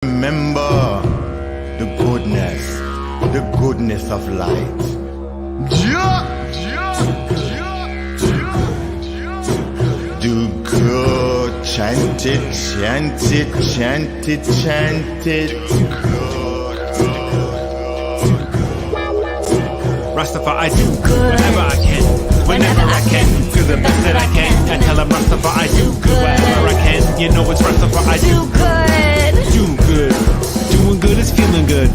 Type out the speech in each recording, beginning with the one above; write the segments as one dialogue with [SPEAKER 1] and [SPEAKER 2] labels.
[SPEAKER 1] Remember the goodness of light. Do good, chant it, chant it, chant it, chant it.
[SPEAKER 2] Rastafari, I do good whenever I can, whenever I can, do the best that I can. I tell them Rastafari, I do good wherever I can. You know it's Rastafari, I do good. Doing good is feeling good's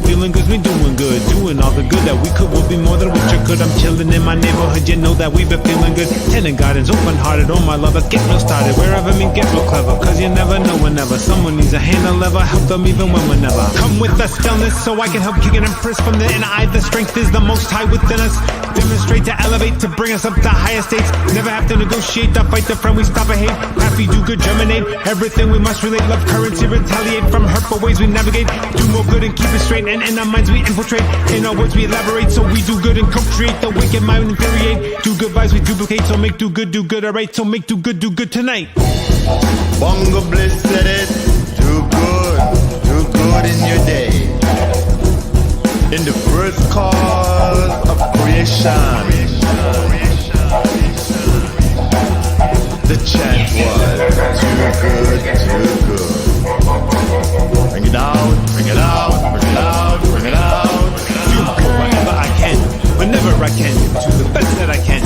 [SPEAKER 2] been doing good. Doing all the good that we could will be more than what you could. I'm chilling in my neighborhood, you know that we've been feeling good. Tending gardens, open hearted, oh my love, let's get real started. Wherever me get real clever, cause you never know whenever someone needs a hand or lever, help them even when we're never. Come with the stillness so I can help kick it and press from the inner eye. The strength is the most high within us. Demonstrate to elevate, to bring us up to higher states. Never have to negotiate, to fight the friend, we stop a hate. Happy, do good, germinate. Everything we must relate, love currency, retaliate from hurtful ways we navigate. Do more good and keep it straight, and in our minds we infiltrate. In our words we elaborate, so we do good and co-create. The wicked mind infuriate. Do good vibes we duplicate, so make do good alright. So make do good tonight.
[SPEAKER 1] Bongo Bliss said it. Do good in your day. In the first cause of creation, the chant was too good. Bring it out, bring it out, bring it out, bring it out.
[SPEAKER 2] Do good whenever I can, whenever I can, do the best that I can.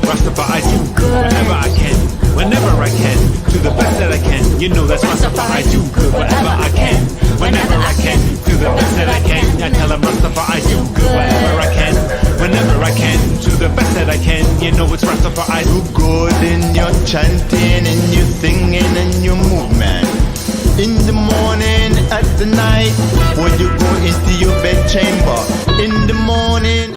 [SPEAKER 2] Rastafari, I do good whenever I can, whenever I can, do the best that I can. You know that's Rastafari, I do good whenever I can, whenever I can, do the best that I can. I tell them Rastafari, I do good whenever I can, whenever I can, do the best that I can. You know it's Rastafari, I do
[SPEAKER 1] good in your chanting, in your singing, and your movement. In the morning, at the night, when you go into your bed chamber. In the morning.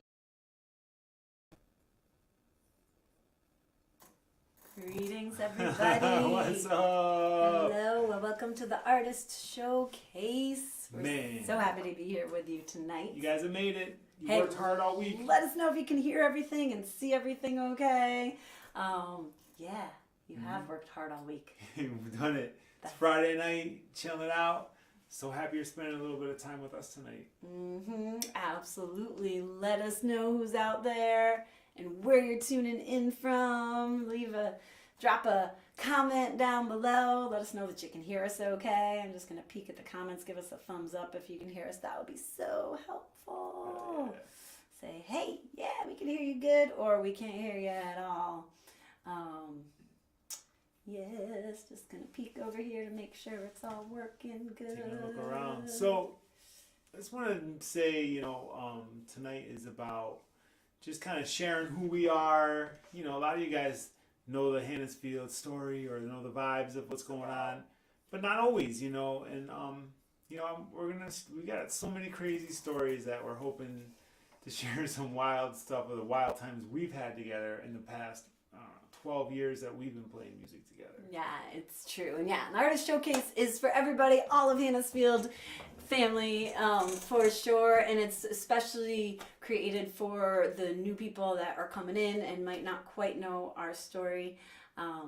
[SPEAKER 3] Greetings, everybody.
[SPEAKER 2] What's up?
[SPEAKER 3] Hello, and welcome to the Artist Showcase.
[SPEAKER 2] Man.
[SPEAKER 3] We're so happy to be here with you tonight.
[SPEAKER 2] You guys have made it. You
[SPEAKER 3] Hey,
[SPEAKER 2] worked hard all week.
[SPEAKER 3] Let us know if you can hear everything and see everything okay. Yeah, you have worked hard all week.
[SPEAKER 2] We've done it. It's Friday night, chilling out. So happy you're spending a little bit of time with us tonight.
[SPEAKER 3] Absolutely. Let us know who's out there and where you're tuning in from. Drop a comment down below. Let us know that you can hear us okay. I'm just going to peek at the comments. Give us a thumbs up if you can hear us. That would be so helpful. Say, hey, yeah, we can hear you good, or we can't hear you at all. Yes, just going to peek over here to make sure it's all working good.
[SPEAKER 2] Taking a look around. So, I just want to say, tonight is about just kind of sharing who we are. A lot of you guys know the HannaH's Field story or know the vibes of what's going on, but not always, and we got so many crazy stories that we're hoping to share some wild stuff of the wild times we've had together in the past 12 years that we've been playing music together.
[SPEAKER 3] Yeah, it's true. And yeah, an Artist Showcase is for everybody, all of HannaH's Field family, for sure. And it's especially created for the new people that are coming in and might not quite know our story.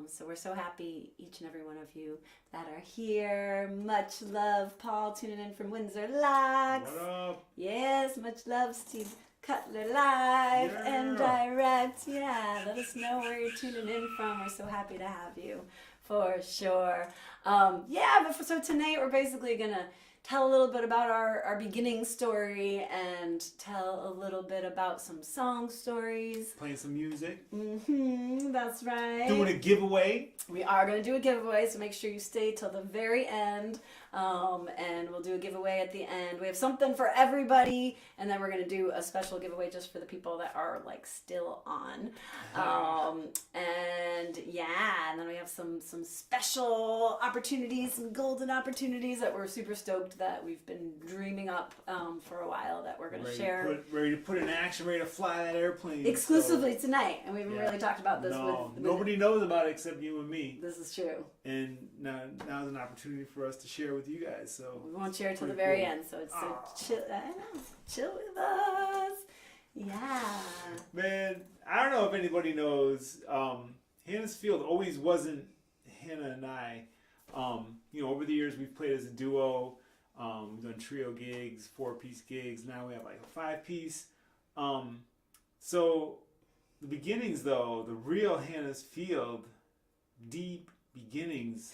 [SPEAKER 3] So we're so happy, each and every one of you that are here. Much love, Paul, tuning in from Windsor Locks.
[SPEAKER 2] What up?
[SPEAKER 3] Yes, much love, Steve Cutler live and direct. Yeah, let us know where you're tuning in from. We're so happy to have you, for sure. So tonight we're basically gonna tell a little bit about our beginning story and tell a little bit about some song stories.
[SPEAKER 2] Playing some music.
[SPEAKER 3] That's right.
[SPEAKER 2] Doing a giveaway.
[SPEAKER 3] We are going to do a giveaway, so make sure you stay till the very end. And we'll do a giveaway at the end. We have something for everybody, and then we're going to do a special giveaway just for the people that are still on. And then we have some special opportunities, some golden opportunities that we're super stoked that we've been dreaming up for a while that we're going to share.
[SPEAKER 2] Ready to put in action, ready to fly that airplane.
[SPEAKER 3] Exclusively tonight, and we haven't really talked about this with
[SPEAKER 2] nobody knows about it except you and me.
[SPEAKER 3] This is true.
[SPEAKER 2] And now's an opportunity for us to share with you guys. So
[SPEAKER 3] we won't share it till the very end. So it's chill. I know, chill with us. Yeah.
[SPEAKER 2] Man, I don't know if anybody knows. HannaH's Field always wasn't Hannah and I. Over the years we've played as a duo. we've done trio gigs, 4-piece gigs. Now we have like a 5-piece. So the beginnings, though, the real Hannah's Field, deep beginnings,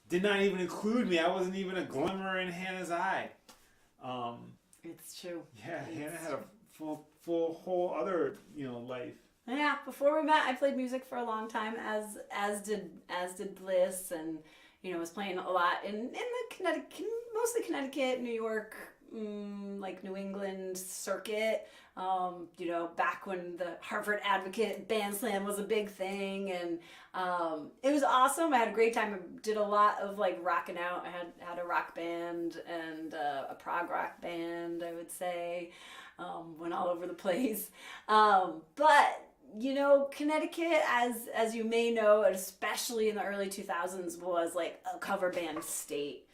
[SPEAKER 2] did not even include me. I wasn't even a glimmer in Hannah's eye.
[SPEAKER 3] It's true.
[SPEAKER 2] Yeah, Hannah had a full whole other life.
[SPEAKER 3] Yeah, before we met, I played music for a long time, as did Bliss, and was playing a lot in the Connecticut, mostly Connecticut, New York, like New England circuit. Back when the Harvard Advocate Band Slam was a big thing, and it was awesome. I had a great time. I did a lot of like rocking out. I had a rock band and a prog rock band, I would say. Went all over the place, but Connecticut, as you may know, and especially in the early 2000s, was like a cover band state.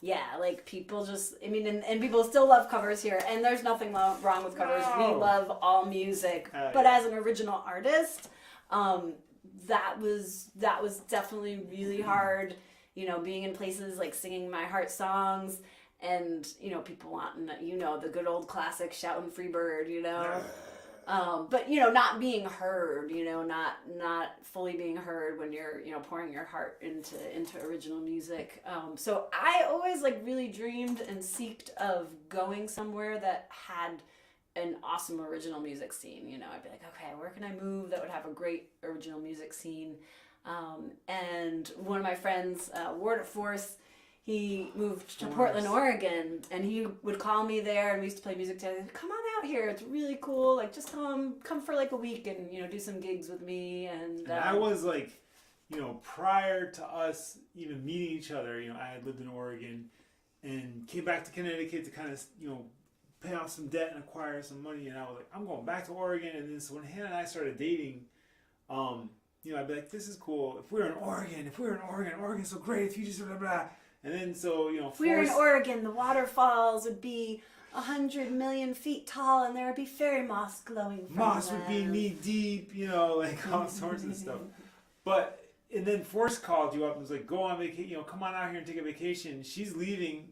[SPEAKER 3] Yeah, like people just, and people still love covers here, and there's nothing wrong with covers.
[SPEAKER 2] No.
[SPEAKER 3] We love all music, but as an original artist, that was definitely really hard. Being in places like singing my heart songs. And, people wanting, the good old classic shouting Freebird, but, not being heard, not fully being heard when you're, pouring your heart into original music. So I always really dreamed and seeked of going somewhere that had an awesome original music scene. I'd be like, okay, where can I move that would have a great original music scene? And one of my friends, Ward at Force, he moved to Portland, Oregon, and he would call me there, and we used to play music together. Come on out here, it's really cool. Like, just come for like a week and do some gigs with me. And
[SPEAKER 2] I was like, prior to us even meeting each other, I had lived in Oregon and came back to Connecticut to kind of pay off some debt and acquire some money. And I was like, I'm going back to Oregon. And then so when Hannah and I started dating, I'd be like, this is cool. If we were in Oregon, Oregon's so great. If you just blah blah. And then so,
[SPEAKER 3] if we were in Oregon, the waterfalls would be 100 million feet tall, and there would be fairy moss glowing from
[SPEAKER 2] moss
[SPEAKER 3] them.
[SPEAKER 2] would be knee deep, like all sorts of stuff. And then Force called you up and was like, go on vacation, come on out here and take a vacation. She's leaving,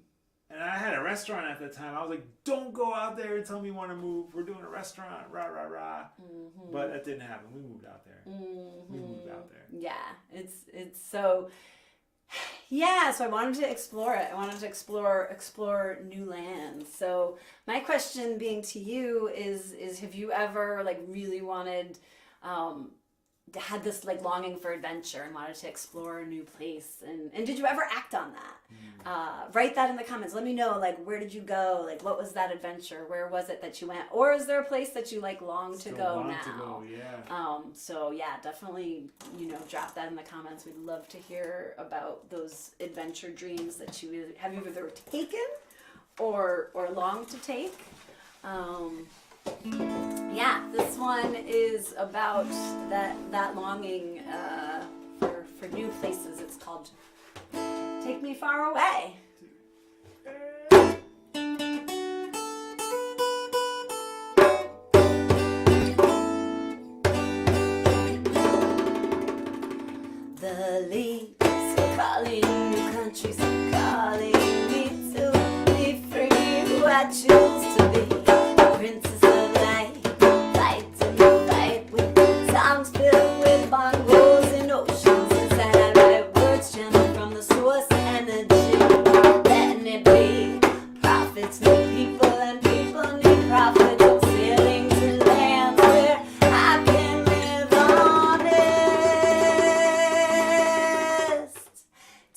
[SPEAKER 2] and I had a restaurant at that time. I was like, don't go out there and tell me you want to move. We're doing a restaurant, rah, rah, rah. Mm-hmm. But that didn't happen. We moved out there. Mm-hmm. We moved out there.
[SPEAKER 3] Yeah, it's so... Yeah, so I wanted to explore it. I wanted to explore new lands. So my question being to you is have you ever really wanted, had this longing for adventure and wanted to explore a new place? And did you ever act on that? Write that in the comments. Let me know, where did you go? What was that adventure? Where was it that you went? Or is there a place that you long to go now? So yeah, definitely, drop that in the comments. We'd love to hear about those adventure dreams that have you either taken or long to take. Yeah, this one is about that longing for new places. It's called Take Me Far Away. The leaves are calling, new countries are calling me to be free, who I choose to be. The princess of light, fighting the fight with songs filled with bongos and oceans inside. I write words channeled from the source energy, letting it be. Prophets need people and people need prophets. I'm sailing to lands where I can live honest.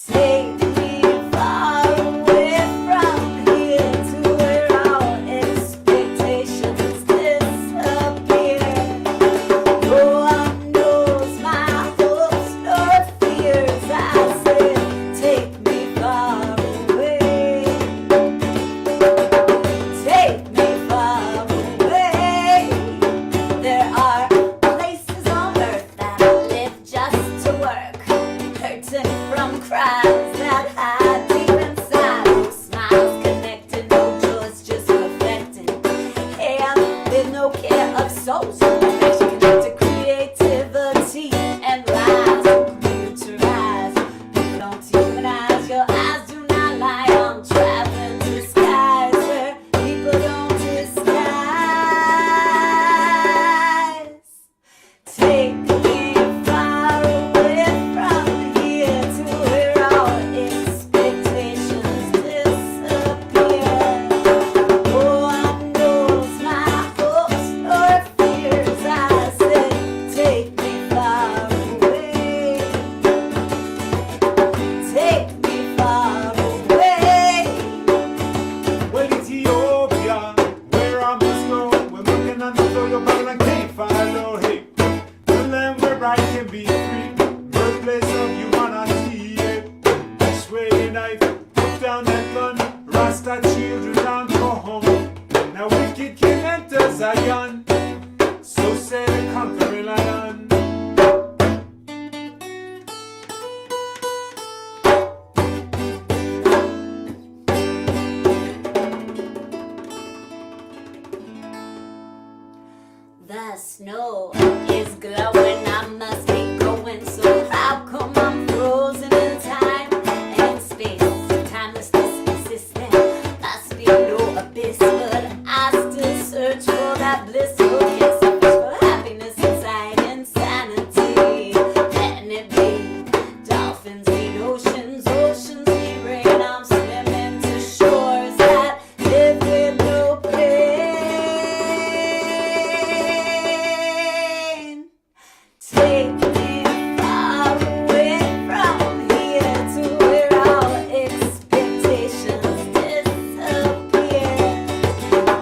[SPEAKER 3] Take me far away from here to where all expectations disappear. No one knows my hopes nor fears. I said, take me far away. Take
[SPEAKER 2] children don't go home. Now wicked king enter Zion. So say the conquering lion.
[SPEAKER 3] The snow is glowing, I must be going. So how come I'm frozen in time and in space? Timelessness exists there, must be no abyss. But I still search for that bliss. Oh yes, I search for happiness inside insanity. Letting it be. Dolphins need oceans, oceans need rain. I'm swimming to shores that live with no pain. Take me far away from here to where all expectations disappear.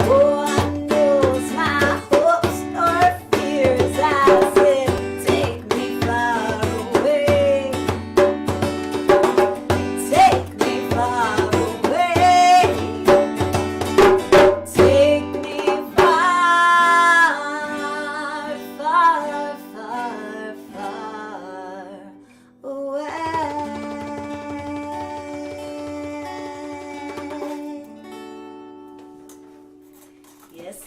[SPEAKER 3] Oh, I knows my hopes or fears. I said, take me far away. Take me far away. Take me far, far, far, far away. Yes,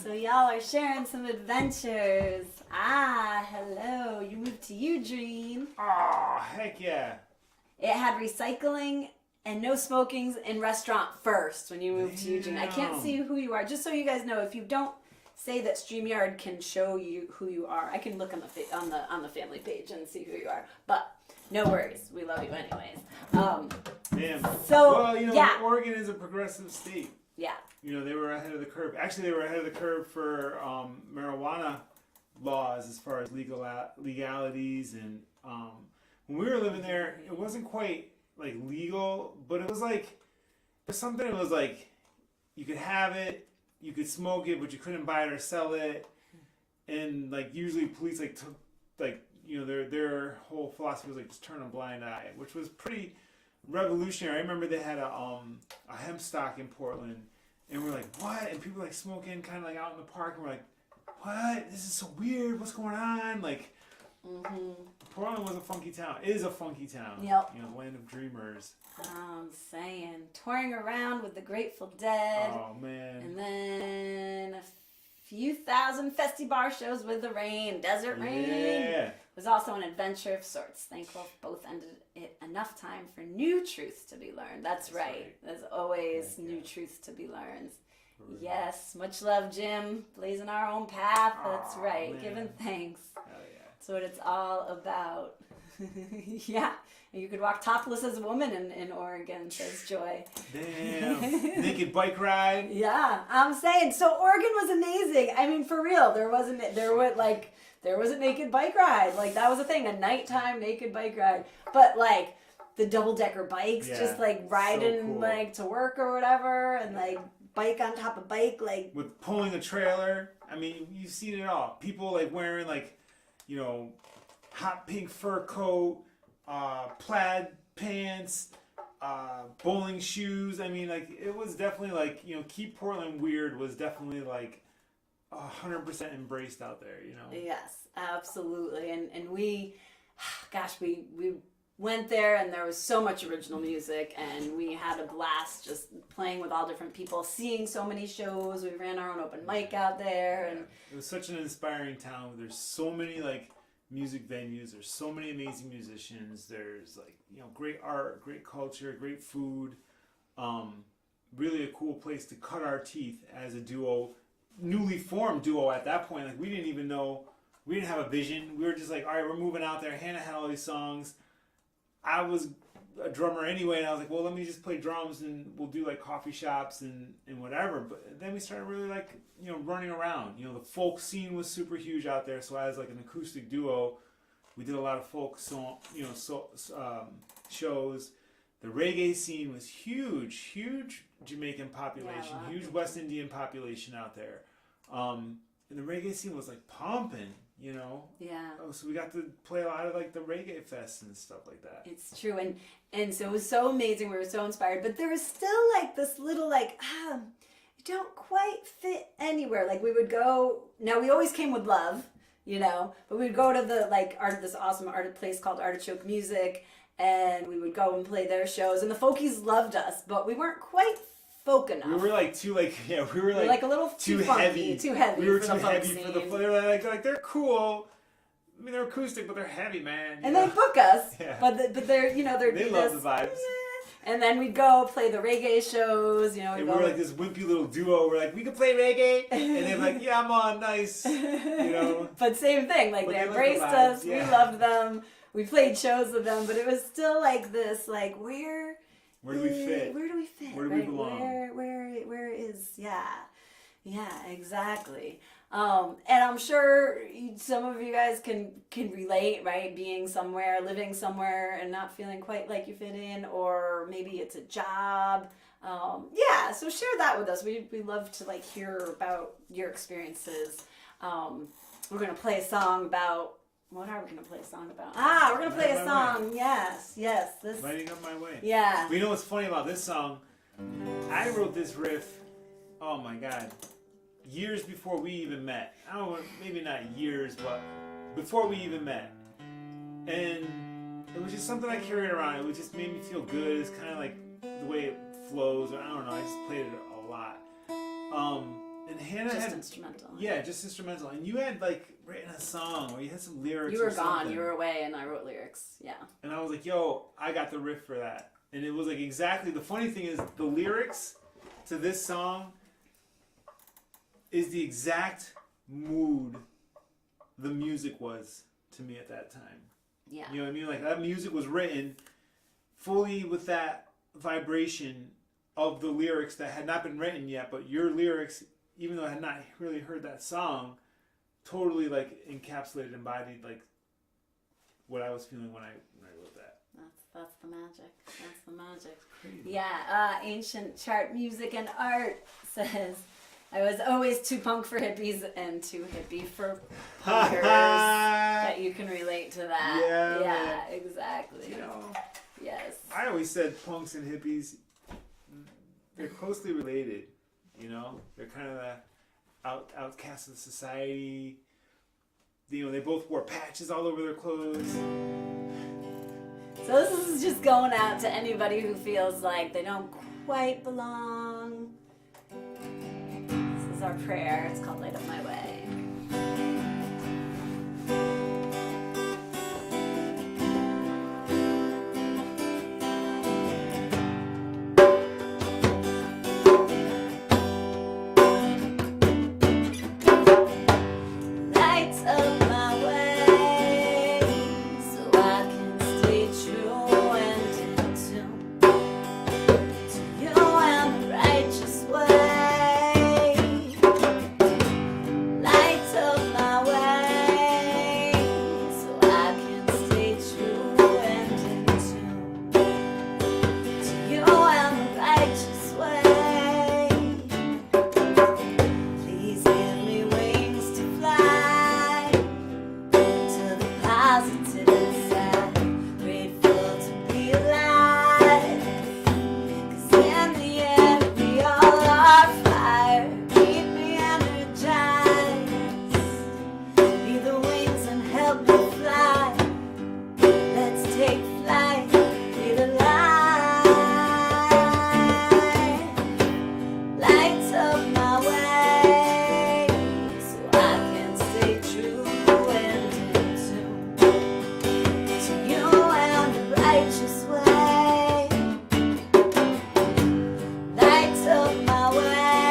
[SPEAKER 3] so y'all are sharing some adventures. Ah, hello. You moved to Eugene.
[SPEAKER 2] Oh, heck yeah.
[SPEAKER 3] It had recycling and no smokings in restaurant first when you moved to Eugene. I can't
[SPEAKER 2] Damn.
[SPEAKER 3] see who you are. Just so you guys know, if you don't say that StreamYard can show you who you are, I can look on the family page and see who you are. But no worries, we love you anyways.
[SPEAKER 2] Damn.
[SPEAKER 3] So
[SPEAKER 2] Well, you know,
[SPEAKER 3] yeah,
[SPEAKER 2] Oregon is a progressive state.
[SPEAKER 3] yeah.
[SPEAKER 2] You know, they were ahead of the curve. Actually, they were ahead of the curve for marijuana laws as far as legalities. And when we were living there, it wasn't quite like legal, but it was like something that was like you could have it, you could smoke it, but you couldn't buy it or sell it. And like usually police like took like, you know, their whole philosophy was like just turn a blind eye, which was pretty revolutionary. I remember they had a hemp stock in Portland. And we're like, what? And people were like smoking kind of like out in the park. And we're like, what? This is so weird. What's going on? Like, Portland was a funky town. It is a funky town.
[SPEAKER 3] Yep.
[SPEAKER 2] You know, the land of dreamers.
[SPEAKER 3] I'm saying, touring around with the Grateful Dead.
[SPEAKER 2] Oh, man.
[SPEAKER 3] And then a few thousand Festi Bar shows with the rain, Desert Rain.
[SPEAKER 2] Yeah.
[SPEAKER 3] It was also an adventure of sorts. Thankful both ended it enough time for new truths to be learned. That's right. There's always new truths to be learned. Yes, much love, Jim. Blazing our own path. That's right.
[SPEAKER 2] Man.
[SPEAKER 3] Giving thanks.
[SPEAKER 2] Hell yeah.
[SPEAKER 3] That's what it's all about. Yeah. And you could walk topless as a woman in Oregon, says Joy.
[SPEAKER 2] Damn. Naked bike ride.
[SPEAKER 3] Yeah, I'm saying. So Oregon was amazing. I mean, for real, there was a naked bike ride. Like, that was a thing, a nighttime naked bike ride. But like the double-decker bikes,
[SPEAKER 2] Yeah,
[SPEAKER 3] just like riding
[SPEAKER 2] so cool.
[SPEAKER 3] like to work or whatever, and like bike on top of bike, like
[SPEAKER 2] With pulling a trailer. I mean, you've seen it all. People like wearing like, you know, hot pink fur coat, plaid pants, bowling shoes. I mean, like, it was definitely like, you know, Keep Portland Weird was definitely like 100% embraced out there, you know.
[SPEAKER 3] yes, absolutely. And we, gosh, we went there and there was so much original music and we had a blast just playing with all different people, seeing so many shows. We ran our own open mic out there, and
[SPEAKER 2] It was such an inspiring town. There's so many like music venues. There's so many amazing musicians. There's like, you know, great art, great culture, great food. Really a cool place to cut our teeth as a duo, newly formed duo at that point. Like, we didn't even know, we didn't have a vision. We were just like, all right, we're moving out there. Hannah had all these songs. I was a drummer anyway, and I was like, well, let me just play drums and we'll do like coffee shops and whatever. But then we started really like, you know, running around. You know, the folk scene was super huge out there. So as like an acoustic duo, we did a lot of folk song, you know, shows. The reggae scene was huge Jamaican population,
[SPEAKER 3] Yeah,
[SPEAKER 2] huge West Indian population out there. and the reggae scene was like pumping, you know.
[SPEAKER 3] Yeah.
[SPEAKER 2] Oh, so we got to play a lot of like the reggae fests and stuff like that.
[SPEAKER 3] It's true, and so it was so amazing. We were so inspired, but there was still like this little like you don't quite fit anywhere. Like we would go. Now we always came with love, you know, but we'd go to the like this awesome art place called Artichoke Music, and we would go and play their shows, and the folkies loved us, but we weren't quite folk enough.
[SPEAKER 2] We were like too like we were like
[SPEAKER 3] a little too funky, too heavy.
[SPEAKER 2] We were
[SPEAKER 3] for
[SPEAKER 2] too
[SPEAKER 3] the folk
[SPEAKER 2] heavy
[SPEAKER 3] scene.
[SPEAKER 2] for the. They're like they're cool. I mean, they're acoustic, but they're heavy, man.
[SPEAKER 3] And they book us,
[SPEAKER 2] Yeah.
[SPEAKER 3] but they're
[SPEAKER 2] They love the vibes.
[SPEAKER 3] And then we'd go play the reggae shows, you know.
[SPEAKER 2] And we were like this wimpy little duo. We're like, we could play reggae, and they're like, yeah, I'm on, nice, you know.
[SPEAKER 3] But same thing, like
[SPEAKER 2] But
[SPEAKER 3] they
[SPEAKER 2] they loved
[SPEAKER 3] embraced
[SPEAKER 2] the vibes,
[SPEAKER 3] us.
[SPEAKER 2] yeah.
[SPEAKER 3] We loved them. We played shows with them, but it was still like this, like where
[SPEAKER 2] do we fit?
[SPEAKER 3] Where do we fit?
[SPEAKER 2] Where do we belong?
[SPEAKER 3] Where is exactly. And I'm sure some of you guys can relate, right? Being somewhere, living somewhere, and not feeling quite like you fit in, or maybe it's a job. So share that with us. We love to like hear about your experiences. We're gonna play a song about. What are we gonna play a song about? We're gonna play a song. Yes. This.
[SPEAKER 2] Lighting Up My Way.
[SPEAKER 3] Yeah.
[SPEAKER 2] But you know what's funny about this song? I wrote this riff. Oh my God. Years before we even met. I don't know, maybe not years, but before we even met. And it was just something I carried around. It just made me feel good. It's kind of like the way it flows. Or I don't know. I just played it a lot. And Hannah
[SPEAKER 3] Just
[SPEAKER 2] had
[SPEAKER 3] instrumental.
[SPEAKER 2] Yeah, just instrumental. And you had like written a song or you had some lyrics.
[SPEAKER 3] You were
[SPEAKER 2] or
[SPEAKER 3] gone.
[SPEAKER 2] something.
[SPEAKER 3] You were away, and I wrote lyrics. Yeah.
[SPEAKER 2] And I was like, yo, I got the riff for that. And it was like exactly, the funny thing is the lyrics to this song is the exact mood the music was to me at that time.
[SPEAKER 3] Yeah.
[SPEAKER 2] You know what I mean? Like that music was written fully with that vibration of the lyrics that had not been written yet, but your lyrics, even though I had not really heard that song, totally like encapsulated, embodied like what I was feeling when I wrote that.
[SPEAKER 3] That's the magic. That's the magic.
[SPEAKER 2] Crazy.
[SPEAKER 3] Yeah. Ancient Chart Music and Art says, I was always too punk for hippies and too hippie for punkers. That you can relate to that.
[SPEAKER 2] Yeah,
[SPEAKER 3] Yeah, exactly.
[SPEAKER 2] You know,
[SPEAKER 3] Yes.
[SPEAKER 2] I always said punks and hippies, they're closely related. You know, they're kind of the outcasts of society. You know, they both wore patches all over their clothes.
[SPEAKER 3] So this is just going out to anybody who feels like they don't quite belong. This is our prayer. It's called Light Up My Way. Light up my way so I can stay true and in tune to you and the righteous way. Light up my way so I can stay true and in tune to you and the righteous way. Please give me wings to fly to the positive inside. Grateful to be alive, 'cause in the end we all are fire. Keep me energized. Be the wings and help me fly. Let's take flight. Be the light. Lights up my way so I can stay true and in tune to you and the righteous way. Lights up my way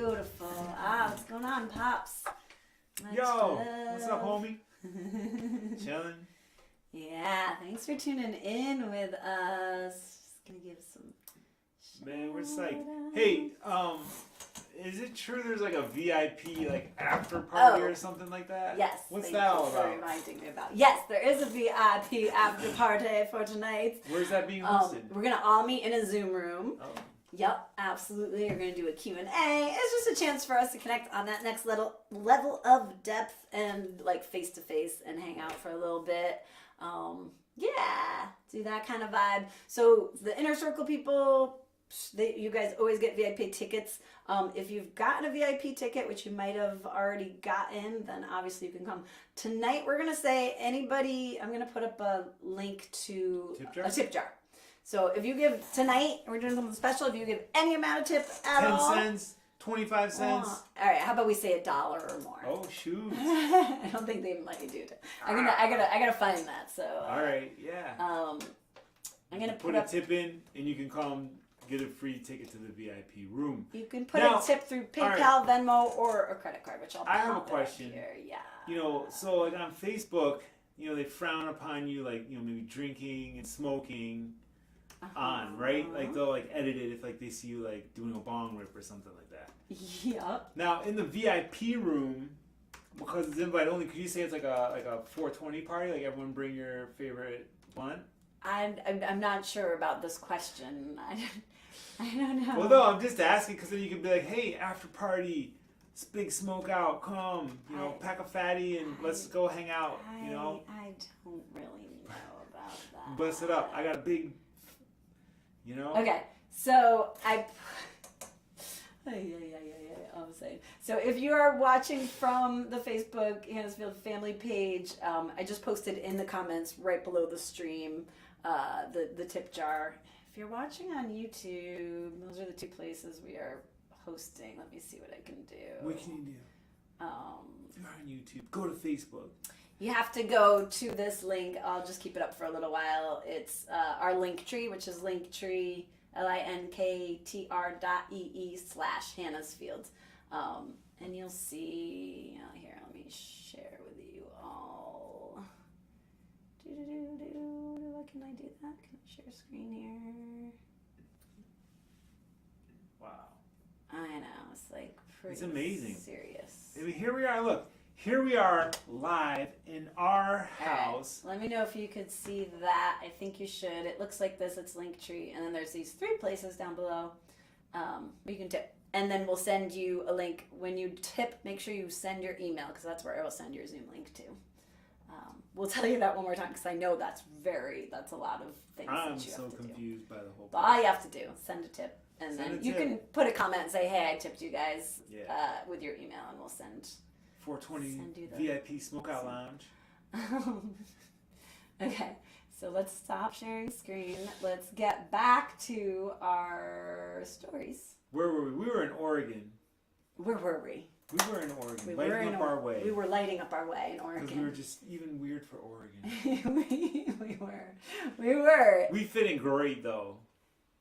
[SPEAKER 3] Beautiful. What's going on, Pops? Much
[SPEAKER 2] Yo,
[SPEAKER 3] love.
[SPEAKER 2] what's up, homie? Chilling.
[SPEAKER 3] Yeah, thanks for tuning in with us. Just gonna give some.
[SPEAKER 2] Man, we're psyched. Hey, is it true there's like a VIP like after party or something like that?
[SPEAKER 3] Yes.
[SPEAKER 2] What's
[SPEAKER 3] thank
[SPEAKER 2] that
[SPEAKER 3] you
[SPEAKER 2] all
[SPEAKER 3] for
[SPEAKER 2] about?
[SPEAKER 3] reminding me about. Yes, there is a VIP after party for tonight.
[SPEAKER 2] Where's that being hosted?
[SPEAKER 3] We're gonna all meet in a Zoom room.
[SPEAKER 2] Oh.
[SPEAKER 3] Yep, absolutely. We're gonna do a Q&A. It's just a chance for us to connect on that next level of depth and like face to face and hang out for a little bit. Yeah, do that kind of vibe. So the inner circle people, you guys always get VIP tickets. If you've gotten a VIP ticket, which you might have already gotten, then obviously you can come. Tonight we're gonna say anybody. I'm gonna put up a link to a tip jar. So if you give tonight, we're doing something special. If you give any amount of tip at
[SPEAKER 2] 10
[SPEAKER 3] all,
[SPEAKER 2] cents, 25 cents.
[SPEAKER 3] all right. How about we say $1 or more?
[SPEAKER 2] Oh shoot!
[SPEAKER 3] I don't think they even let you do it. I gotta find that. So.
[SPEAKER 2] All right, yeah.
[SPEAKER 3] I'm gonna
[SPEAKER 2] put a tip in, and you can come get a free ticket to the VIP room.
[SPEAKER 3] You can put a tip through PayPal, Venmo, or a credit card, which
[SPEAKER 2] I have a question.
[SPEAKER 3] Here. Yeah.
[SPEAKER 2] You know, so like on Facebook, you know, they frown upon you, like, you know, maybe drinking and smoking on, right? Like they'll like edit it if like they see you like doing a bong rip or something like that.
[SPEAKER 3] Yep.
[SPEAKER 2] Now in the VIP room, because it's invite only, could you say it's like a 420 party? Like everyone bring your favorite blunt?
[SPEAKER 3] I'm not sure about this question. I don't know.
[SPEAKER 2] Well, no, I'm just asking because then you can be like, hey, after party, it's big smoke out, come, you know, pack a fatty and let's go hang out, you know?
[SPEAKER 3] I don't really know about that.
[SPEAKER 2] Bust it up. I got a big, you know?
[SPEAKER 3] Okay, so I'm saying. So if you are watching from the Facebook HannaH's Field family page, I just posted in the comments right below the stream the tip jar. If you're watching on YouTube, those are the two places we are hosting. Let me see what I can do.
[SPEAKER 2] What can you do? If you're on YouTube, go to Facebook.
[SPEAKER 3] You have to go to this link. I'll just keep it up for a little while. It's our link tree, which is linktree, linktr.ee/HannaH's Field. And you'll see, here, let me share with you all. Can I do that? Can I share screen here?
[SPEAKER 2] Wow.
[SPEAKER 3] I know, it's like pretty
[SPEAKER 2] It's amazing.
[SPEAKER 3] serious.
[SPEAKER 2] I mean, here we are, look. Here we are live in our house.
[SPEAKER 3] Right. Let me know if you could see that. I think you should. It looks like this. It's Linktree. And then there's these 3 places down below where you can tip. And then we'll send you a link. When you tip, make sure you send your email because that's where I will send your Zoom link to. We'll tell you that one more time because I know that's a lot of things
[SPEAKER 2] I'm
[SPEAKER 3] that you
[SPEAKER 2] so
[SPEAKER 3] have to
[SPEAKER 2] confused by the whole
[SPEAKER 3] do. All you have to do, send a tip. And
[SPEAKER 2] Send
[SPEAKER 3] then
[SPEAKER 2] a
[SPEAKER 3] you
[SPEAKER 2] tip.
[SPEAKER 3] can put a comment and say, hey, I tipped you guys with your email and we'll send
[SPEAKER 2] 420
[SPEAKER 3] the-
[SPEAKER 2] VIP Smokeout Lounge.
[SPEAKER 3] Okay, so let's stop sharing screen. Let's get back to our stories.
[SPEAKER 2] Where were we? We were in Oregon.
[SPEAKER 3] Where were we?
[SPEAKER 2] We were in Oregon, lighting up our way.
[SPEAKER 3] We were lighting up our way in
[SPEAKER 2] Because
[SPEAKER 3] Oregon.
[SPEAKER 2] we were just even weird for Oregon.
[SPEAKER 3] we were.
[SPEAKER 2] We fit in great though.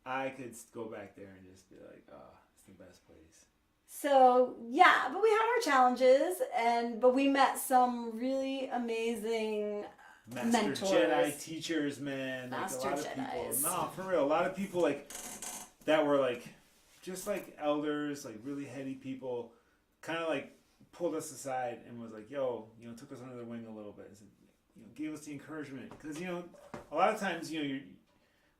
[SPEAKER 2] I could go back there and just be like, oh, it's the best place.
[SPEAKER 3] So yeah, but we had our challenges, but we met some really amazing mentors.
[SPEAKER 2] Jedi teachers, man.
[SPEAKER 3] Master
[SPEAKER 2] like a lot
[SPEAKER 3] Jedis.
[SPEAKER 2] of people. No, for real. A lot of people like that were like just like elders, like really heady people, kind of like pulled us aside and was like, yo, you know, took us under their wing a little bit and said, you know, gave us the encouragement. Because, you know, a lot of times, you know,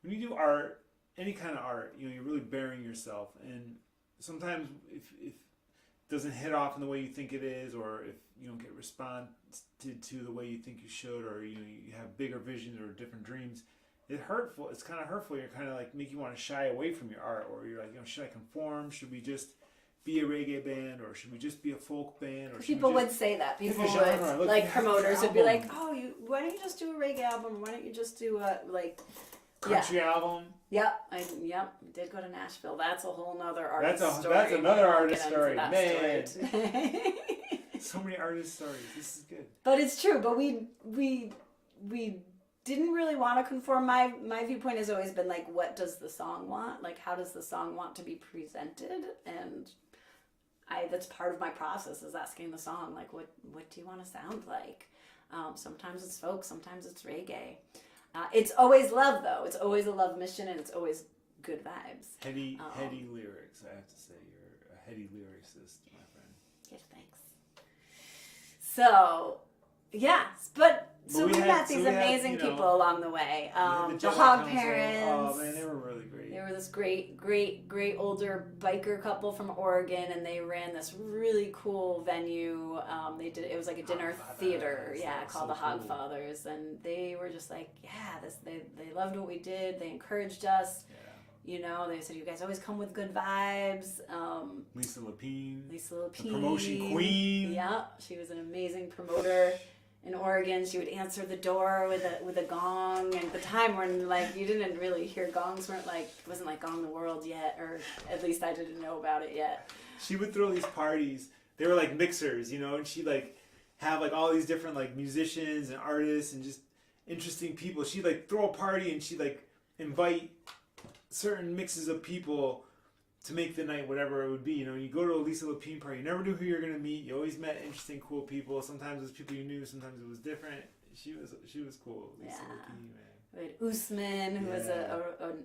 [SPEAKER 2] when you do art, any kind of art, you know, you're really burying yourself. And sometimes if it doesn't hit off in the way you think it is, or if you don't get responded to the way you think you should, or, you know, you have bigger visions or different dreams, it's hurtful. It's kind of hurtful. You're kind of like make you want to shy away from your art, or you're like, you know, should I conform? Should we just be a reggae band, or should we just be a folk band? Or
[SPEAKER 3] people would say that. People would, like promoters would be like, "Oh, why don't you just do a reggae album? Why don't you just do a
[SPEAKER 2] country album?"
[SPEAKER 3] Yep, I did go to Nashville. That's a whole nother artist story.
[SPEAKER 2] That's another artist story, man.
[SPEAKER 3] Story
[SPEAKER 2] so many artist stories. This is good.
[SPEAKER 3] But it's true. But we didn't really want to conform. My viewpoint has always been like, what does the song want? Like, how does the song want to be presented? And that's part of my process is asking the song, like, what do you want to sound like? Sometimes it's folk, sometimes it's reggae. It's always love, though. It's always a love mission, and it's always good vibes.
[SPEAKER 2] Heady lyrics. I have to say, you're a heady lyricist, my friend.
[SPEAKER 3] Yes, thanks. So, yeah, so we met these amazing people along the way. The Hog Parents.
[SPEAKER 2] Oh man, they were really great.
[SPEAKER 3] They were this great older biker couple from Oregon, and they ran this really cool venue. It was like a dinner theater, called the Hog Fathers, and they were just like, they loved what we did. They encouraged us. Yeah. You know, they said, you guys always come with good vibes.
[SPEAKER 2] Lisa Lapine.
[SPEAKER 3] The
[SPEAKER 2] promotion queen.
[SPEAKER 3] Yeah, she was an amazing promoter in Oregon. She would answer the door with a gong. And at the time when, like, you didn't really hear gongs, wasn't like Gong the World yet, or at least I didn't know about it yet.
[SPEAKER 2] She would throw these parties. They were like mixers, you know, and she'd like have like all these different like musicians and artists and just interesting people. She'd like throw a party and she'd like invite certain mixes of people to make the night whatever it would be. You know, you go to a Lisa Lapine party, you never knew who you were going to meet. You always met interesting, cool people. Sometimes it was people you knew, sometimes it was different. She was cool. Lisa Lapine, man.
[SPEAKER 3] We had Usman, who was an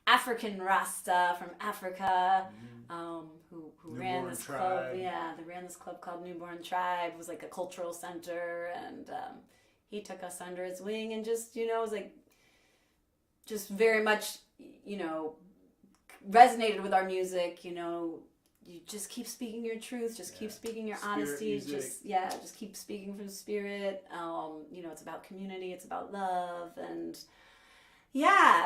[SPEAKER 3] African Rasta from Africa, who ran this club. Yeah, they ran this club called Newborn Tribe. It was like a cultural center, and he took us under his wing and just, you know, was like just very much, you know, resonated with our music. You know, you just keep speaking your truth, just keep speaking your honesty, music. just keep speaking from spirit. You know, it's about community, it's about love, and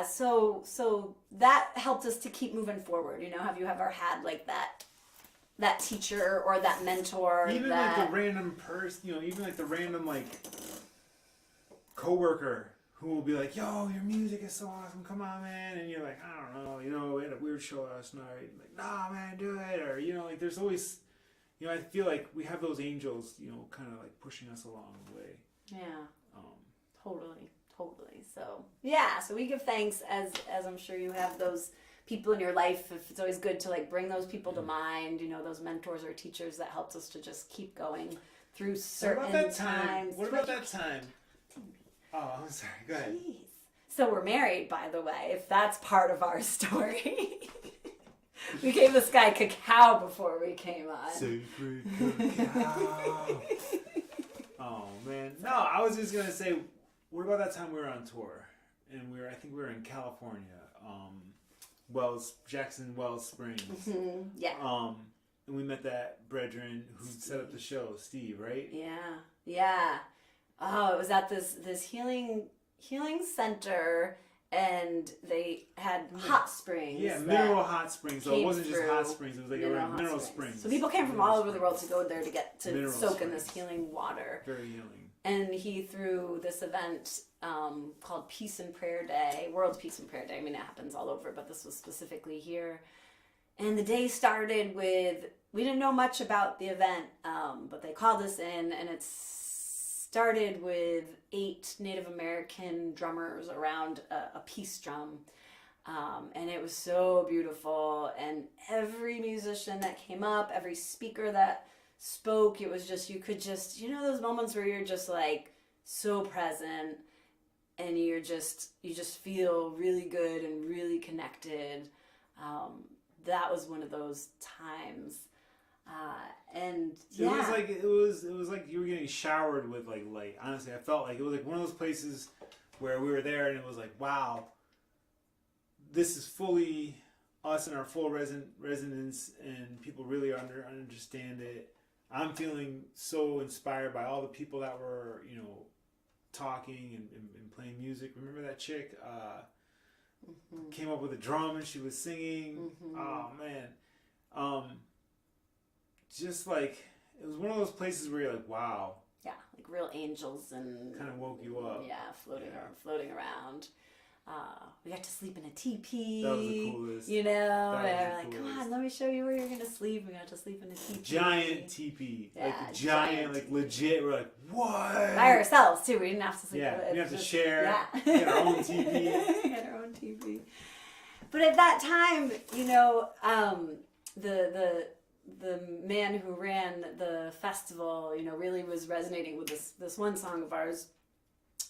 [SPEAKER 3] so that helped us to keep moving forward. You know, have you ever had like that teacher or that mentor?
[SPEAKER 2] Even like the random person, you know, even like the random like coworker who will be like, yo, your music is so awesome, come on, man. And you're like, I don't know, you know, we had a weird show last night. Like, nah, man, do it. Or, you know, like there's always, you know, I feel like we have those angels, you know, kind of like pushing us along the way.
[SPEAKER 3] Yeah. Totally. So we give thanks as I'm sure you have those people in your life. If it's always good to like bring those people to mind, you know, those mentors or teachers that helped us to just keep going through certain times.
[SPEAKER 2] What about that time? Oh, I'm sorry. Go ahead.
[SPEAKER 3] Jeez. So we're married, by the way, if that's part of our story. We gave this guy cacao before we came on.
[SPEAKER 2] Sacred cacao. Oh, man. No, I was just going to say, what about that time we were on tour? And I think we were in California. Jackson Wells Springs.
[SPEAKER 3] Mm-hmm. Yeah.
[SPEAKER 2] And we met that brethren who set up the show, Steve, right?
[SPEAKER 3] Yeah. Oh, it was at this healing center, and they had hot springs.
[SPEAKER 2] Yeah, mineral hot springs. So it wasn't just hot springs; it was like mineral springs.
[SPEAKER 3] So people came from all over the world to go there to get to soak in this healing water.
[SPEAKER 2] Very healing.
[SPEAKER 3] And he threw this event called Peace and Prayer Day, World Peace and Prayer Day. I mean, it happens all over, but this was specifically here. And the day started with, we didn't know much about the event, but they called us in, and it started with 8 Native American drummers around a peace drum. And it was so beautiful. And every musician that came up, every speaker that spoke, it was just, you could just, you know, those moments where you're just like so present, and you just feel really good and really connected. That was one of those times. And yeah,
[SPEAKER 2] it was like you were getting showered with like light. Honestly, I felt like it was like one of those places where we were there, and it was like, wow, this is fully us in our full resonance, and people really understand it. I'm feeling so inspired by all the people that were, you know, talking and playing music. Remember that chick came up with a drum and she was singing. Oh man. Just like, it was one of those places where you're like, wow.
[SPEAKER 3] Yeah, like real angels, and
[SPEAKER 2] kind of woke you up.
[SPEAKER 3] Yeah, floating around. We got to sleep in a teepee.
[SPEAKER 2] That was the coolest.
[SPEAKER 3] You know, and we're like, come on, let me show you where you're gonna sleep. We got to sleep in a teepee.
[SPEAKER 2] Giant teepee.
[SPEAKER 3] Yeah,
[SPEAKER 2] like giant, like legit. We're like, what?
[SPEAKER 3] By ourselves too. We didn't have to sleep.
[SPEAKER 2] Yeah, we didn't have to share.
[SPEAKER 3] Yeah.
[SPEAKER 2] We had our own teepee.
[SPEAKER 3] We had our own teepee. But at that time, you know, the the man who ran the festival, really was resonating with this one song of ours.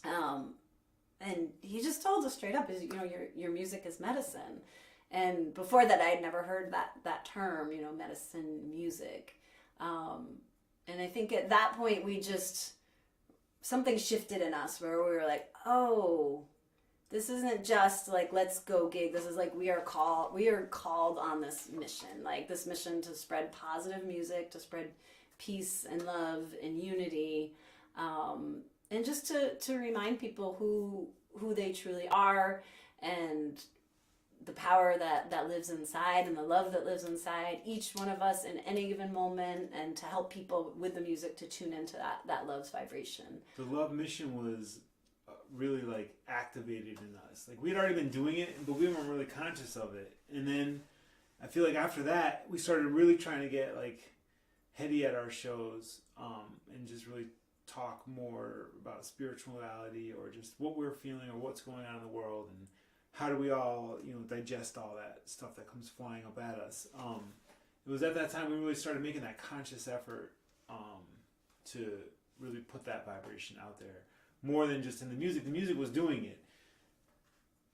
[SPEAKER 3] And he just told us straight up, is your music is medicine. And before that, I had never heard that term, medicine music. And I think at that point, something shifted in us where we were like, oh, this isn't just like, let's go gig. This is like, we are called on this mission, like this mission to spread positive music, to spread peace and love and unity. And just to remind people who they truly are, and the power that lives inside, and the love that lives inside each one of us in any given moment, and to help people with the music to tune into that love's vibration.
[SPEAKER 2] The love mission was really like activated in us. Like we'd already been doing it, but we weren't really conscious of it. And then I feel like after that, we started really trying to get like heady at our shows, and just really talk more about spirituality, or just what we're feeling, or what's going on in the world, and how do we all, digest all that stuff that comes flying up at us. It was at that time we really started making that conscious effort to really put that vibration out there, more than just in the music. The music was doing it.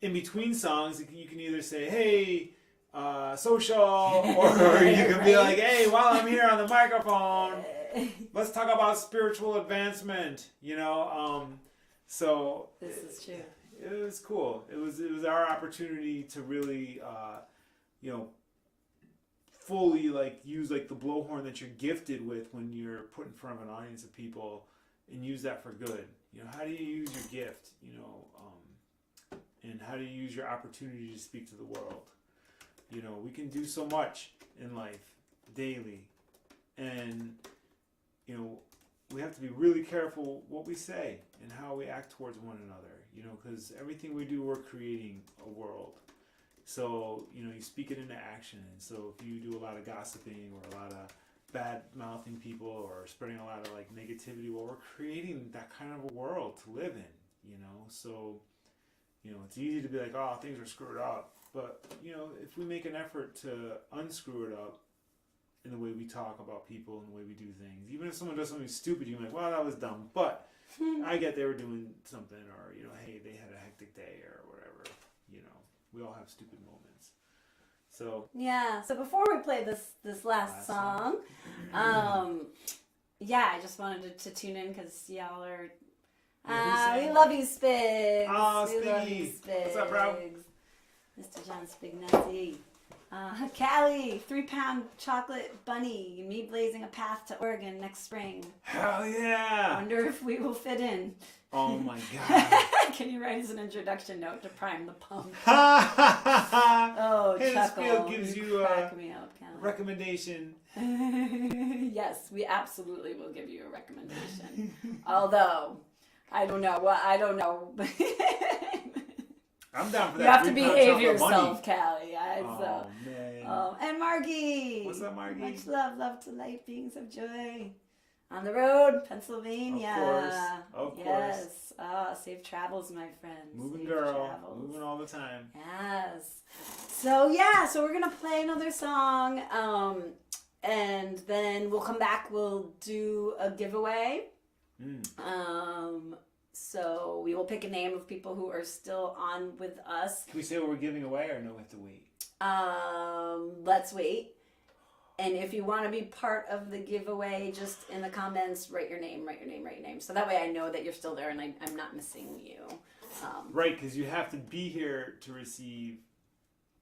[SPEAKER 2] In between songs, you can either say, hey, social, or you can be like, hey, while I'm here on the microphone, let's talk about spiritual advancement, so
[SPEAKER 3] this is true.
[SPEAKER 2] It was cool. It was our opportunity to really, fully like use like the blowhorn that you're gifted with when you're put in front of an audience of people, and use that for good. How do you use your gift? And how do you use your opportunity to speak to the world? We can do so much in life daily, and we have to be really careful what we say and how we act towards one another, because everything we do, we're creating a world. So, you speak it into action. And so if you do a lot of gossiping, or a lot of bad mouthing people, or spreading a lot of like negativity, well, we're creating that kind of a world to live in, So, it's easy to be like, oh, things are screwed up. But, if we make an effort to unscrew it up, in the way we talk about people and the way we do things. Even if someone does something stupid, you're like, well, that was dumb. But I get they were doing something, or, hey, they had a hectic day or whatever. We all have stupid moments. So
[SPEAKER 3] yeah. So before we play this last song, I just wanted to tune in because y'all are. We love you, Spigs.
[SPEAKER 2] Oh,
[SPEAKER 3] we love you,
[SPEAKER 2] Spiggy.
[SPEAKER 3] Spigs.
[SPEAKER 2] What's up, bro?
[SPEAKER 3] Mr. John Spignazzi. Callie, 3-pound chocolate bunny. Me blazing a path to Oregon next spring.
[SPEAKER 2] Hell yeah!
[SPEAKER 3] Wonder if we will fit in.
[SPEAKER 2] Oh my god!
[SPEAKER 3] Can you write as an introduction note to prime the pump?
[SPEAKER 2] Oh,
[SPEAKER 3] chuckle.
[SPEAKER 2] gives you
[SPEAKER 3] crack me up, Callie.
[SPEAKER 2] Recommendation.
[SPEAKER 3] Yes, we absolutely will give you a recommendation. Although, I don't know.
[SPEAKER 2] I'm down for that.
[SPEAKER 3] You have to behave
[SPEAKER 2] Money.
[SPEAKER 3] yourself, Callie.
[SPEAKER 2] Oh, man.
[SPEAKER 3] And Margie.
[SPEAKER 2] What's up, Margie?
[SPEAKER 3] Much love to light beings of joy. On the road, Pennsylvania.
[SPEAKER 2] Of course.
[SPEAKER 3] Yes. Safe travels, my friends.
[SPEAKER 2] Moving
[SPEAKER 3] safe
[SPEAKER 2] girl.
[SPEAKER 3] Travels.
[SPEAKER 2] Moving all the time.
[SPEAKER 3] Yes. So we're going to play another song. And then we'll come back. We'll do a giveaway. So we will pick a name of people who are still on with us.
[SPEAKER 2] Can we say what we're giving away, or no, we have to wait?
[SPEAKER 3] Let's wait. And if you want to be part of the giveaway, just in the comments, write your name. So that way I know that you're still there and I'm not missing you.
[SPEAKER 2] Right, because you have to be here to receive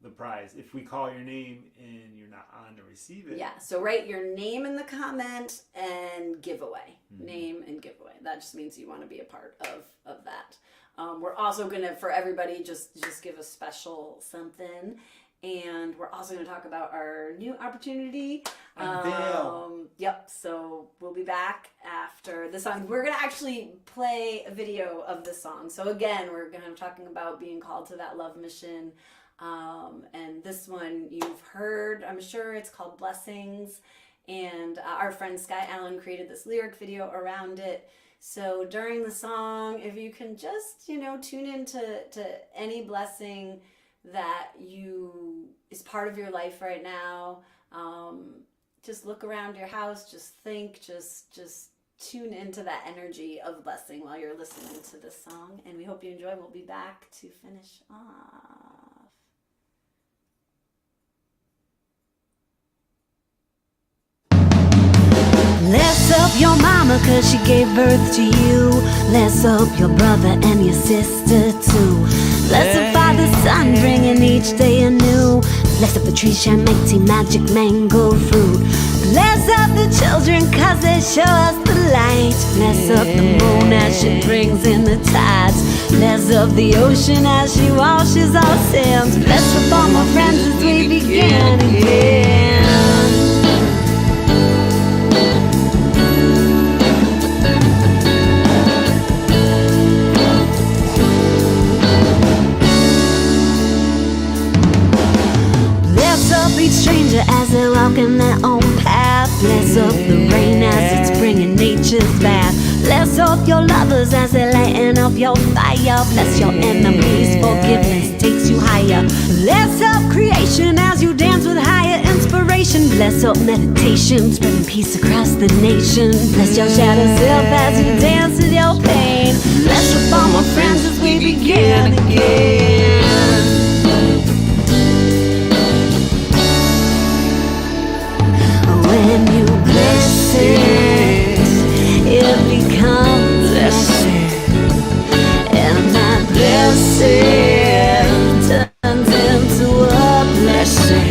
[SPEAKER 2] the prize. If we call your name and you're not on to receive it.
[SPEAKER 3] Yeah, so write your name in the comment and giveaway. Name and giveaway. That just means you want to be a part of that. We're also going to, for everybody, just give a special something. And we're also going to talk about our new opportunity. Yep, so we'll be back after the song. We're going to actually play a video of this song. So again, we're going to be talking about being called to that love mission. And this one you've heard, I'm sure. It's called Blessings. And our friend Sky Allen created this lyric video around it. So during the song, if you can just, tune into any blessing that is part of your life right now, just look around your house, just think, just tune into that energy of blessing while you're listening to this song. And we hope you enjoy. We'll be back to finish off. Bless up your mama 'cause she gave birth to you. Bless up your brother and your sister too. Bless up Father, Son, bringing each day anew. Bless up the trees, share mighty magic mango fruit. Bless up the children 'cause they show us the light. Bless up the moon as she brings in the tides. Bless up the ocean as she washes our sins. Bless up all my friends as we begin again. Each stranger as they walk in their own path. Bless up the rain as it's bringing nature's bath. Bless up your lovers as they're lighting up your fire. Bless your enemies, forgiveness takes you higher. Bless up creation as you dance with higher inspiration. Bless up meditation, spreading peace across the nation. Bless your shadow self as you dance with your pain. Bless up all my friends as we begin again. When you bless it, it becomes blessing, and that blessing turns into a blessing,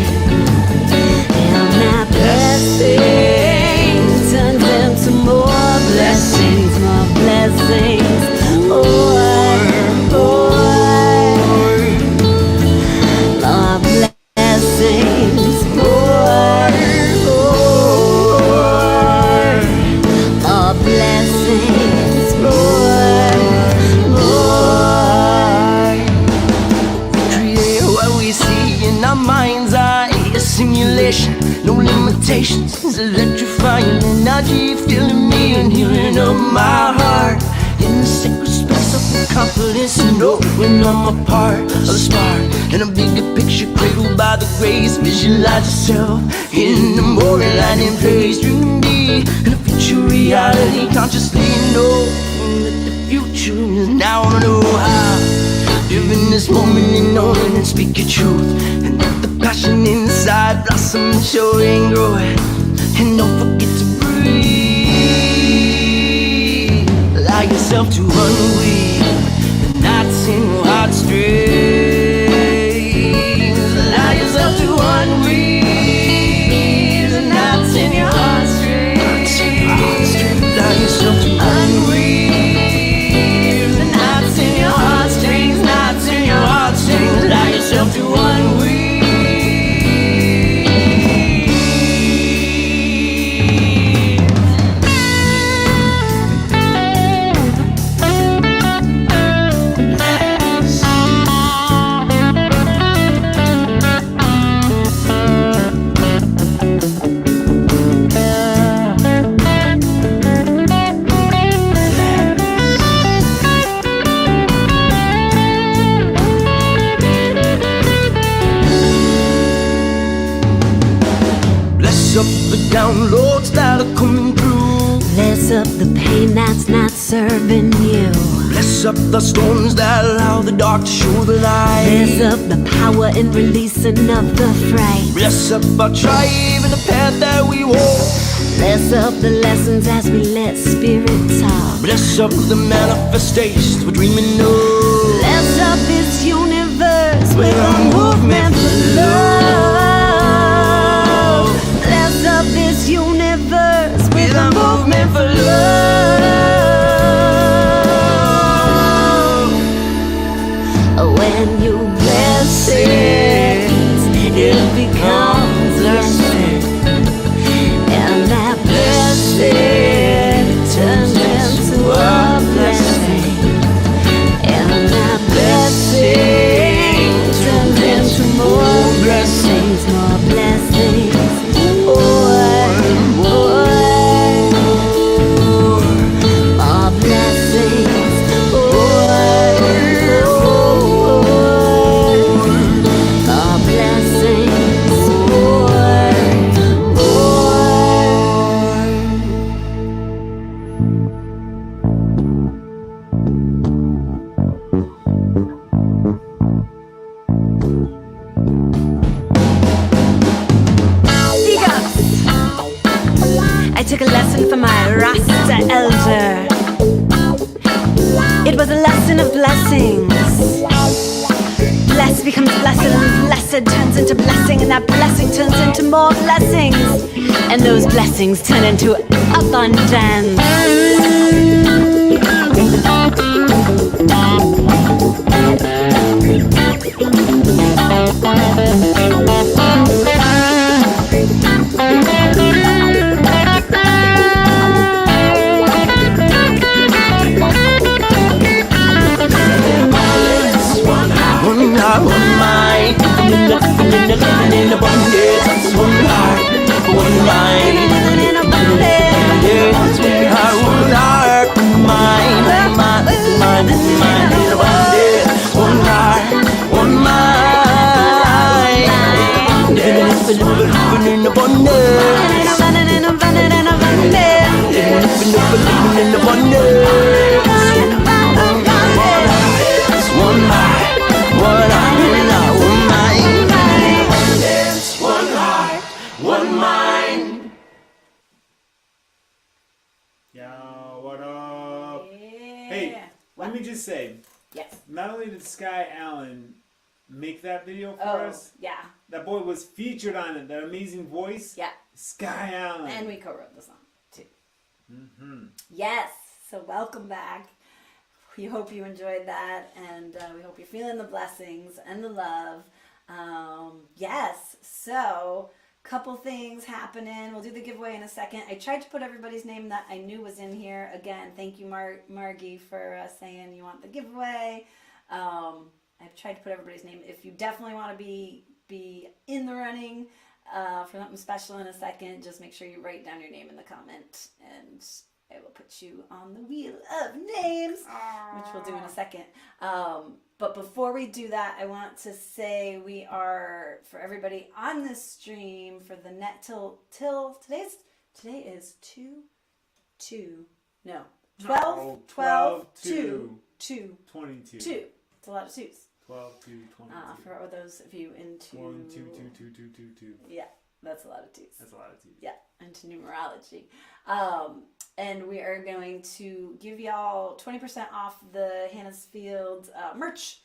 [SPEAKER 3] and that blessing turns into more blessings, more blessings, more blessings, more blessings, more.
[SPEAKER 4] Create what we see in our mind's eye, a simulation, no limitations. It's electrifying energy, filling me and healing up my heart. In the sacred space of confidence and knowing I'm a part of the spark. In a bigger picture cradled by the grace, visualize yourself in the morning light in place. Dreaming deep in a future reality, consciously know that the future is now. I know how. Live in this moment and know it and speak your truth, and let the passion inside blossom and show and grow. And don't forget to breathe. Allow yourself to unweave the knots in your heartstrings. Allow yourself to unweave the knots in your heartstrings. Allow yourself to unweave the knots in your heartstrings. Knots in your heartstrings. Allow yourself to unweave. Up the downloads that are coming through.
[SPEAKER 3] Bless up the pain that's not serving you.
[SPEAKER 4] Bless up the storms that allow the dark to show the light.
[SPEAKER 3] Bless up the power in releasing of the fright.
[SPEAKER 4] Bless up our tribe and the path that we walk.
[SPEAKER 3] Bless up the lessons as we let spirit talk.
[SPEAKER 4] Bless up the manifestations we're dreaming of.
[SPEAKER 3] Bless up this universe with a movement for love. Bless up this universe with a movement for love. When you bless it, it becomes blessing, and that blessing turns into a blessing, and that blessing turns into more blessings. I took a lesson from my Rasta elder. It was a lesson of blessings. Blessed becomes blessed, and blessed turns into blessing, and that blessing turns into more blessings, and those blessings turn into abundance.
[SPEAKER 4] One mind, living in abundance. One heart, one mind, living in abundance. One heart, one heart, one mind, mind, mind, mind in abundance. One heart, one mind, living in abundance. Living in abundance. One heart. One heart, one mind.
[SPEAKER 2] Yo, what up?
[SPEAKER 3] Yeah.
[SPEAKER 2] Hey, let me just say,
[SPEAKER 3] Yes.
[SPEAKER 2] not only did Sky Allen make that video for
[SPEAKER 3] Oh,
[SPEAKER 2] us,
[SPEAKER 3] yeah.
[SPEAKER 2] that boy was featured on it, that amazing voice.
[SPEAKER 3] Yeah.
[SPEAKER 2] Sky Allen.
[SPEAKER 3] And we co-wrote the song, too.
[SPEAKER 2] Mm-hmm.
[SPEAKER 3] Yes. So welcome back. We hope you enjoyed that, and we hope you're feeling the blessings and the love. Yes, so couple things happening. We'll do the giveaway in a second. I tried to put everybody's name that I knew was in here. Again, thank you, Margie, for saying you want the giveaway. I've tried to put everybody's name. If you definitely want to be in the running for something special in a second, just make sure you write down your name in the comment, and I will put you on the wheel of names, which we'll do in a second. But before we do that, I want to say we are, for everybody on this stream, for the net till today is 12, 2.
[SPEAKER 2] 22.
[SPEAKER 3] 2. It's a lot of twos.
[SPEAKER 2] 12, 2, 22.
[SPEAKER 3] For those of you into
[SPEAKER 2] 1, 2, 2, 2, 2, 2, 2.
[SPEAKER 3] Yeah, that's a lot of twos.
[SPEAKER 2] That's a lot of twos.
[SPEAKER 3] Yeah, into numerology. And we are going to give y'all 20% off the HannaH's Field merch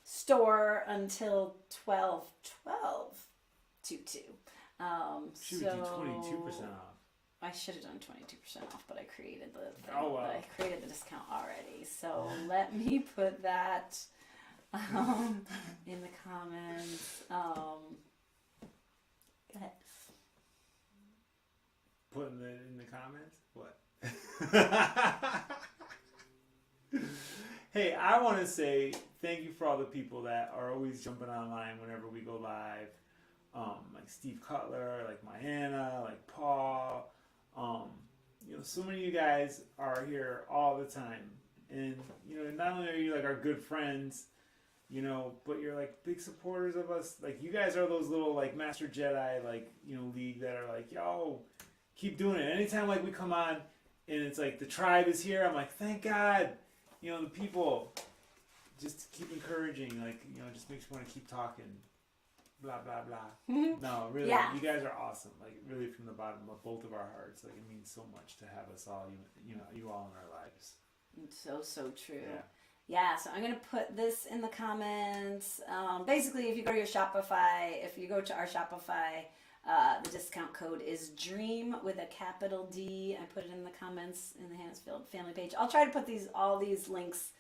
[SPEAKER 3] store until 12/12/22.
[SPEAKER 2] Should we do 22% off?
[SPEAKER 3] I should have done 22% off, but I created the thing.
[SPEAKER 2] Oh, wow.
[SPEAKER 3] I created the discount already. So let me put that in the comments. Go ahead.
[SPEAKER 2] Putting it in the comments? What? Hey, I want to say thank you for all the people that are always jumping online whenever we go live. Like Steve Cutler, like Hannah, like Paul. So many of you guys are here all the time. And, not only are you like our good friends, but you're like big supporters of us. Like, you guys are those little like Master Jedi, like, league that are like, yo, keep doing it. Anytime like we come on and it's like the tribe is here, I'm like, thank God, the people just keep encouraging, like, just makes me want to keep talking, blah, blah, blah. No, really,
[SPEAKER 3] Yeah.
[SPEAKER 2] you guys are awesome. Like, really from the bottom of both of our hearts. Like, it means so much to have us all, you all in our lives.
[SPEAKER 3] So true.
[SPEAKER 2] Yeah.
[SPEAKER 3] Yeah, so I'm going to put this in the comments. Basically, if you go to your Shopify, if you go to our Shopify, the discount code is DREAM with a capital D. I put it in the comments in the HannaH's Field family page. I'll try to put all these links